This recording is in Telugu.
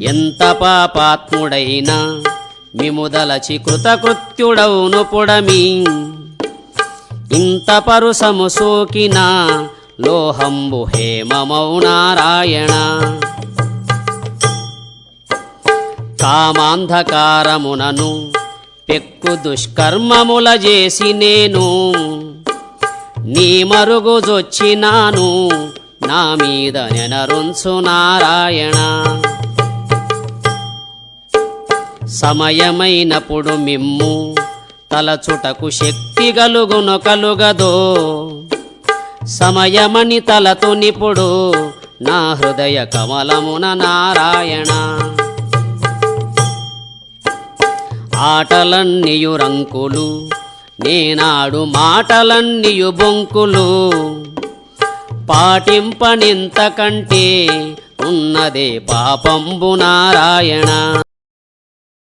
ఎంత పాపాత్ముడైనా మిముదలచి కృతకృత్యుడౌను పుడమి ఇంత పరుసము సోకిన లోహంబు హేమమౌ నారాయణ కామాంధకారమునను పెక్కు దుష్కర్మముల చేసి నేను నీ మరుగుజొచ్చినాను నా మీద నెనరుంచు నారాయణ సమయమైనప్పుడు మిమ్ము తలచుటకు శక్తి గలుగును కలుగదో సమయమని తలతునిపుడు నా హృదయ కమలమున నారాయణ ఆటలన్నీయు రంకులు నేనాడు మాటలన్నీయు బొంకులు పాటింపనింతకంటే ఉన్నదే పాపంబు నారాయణ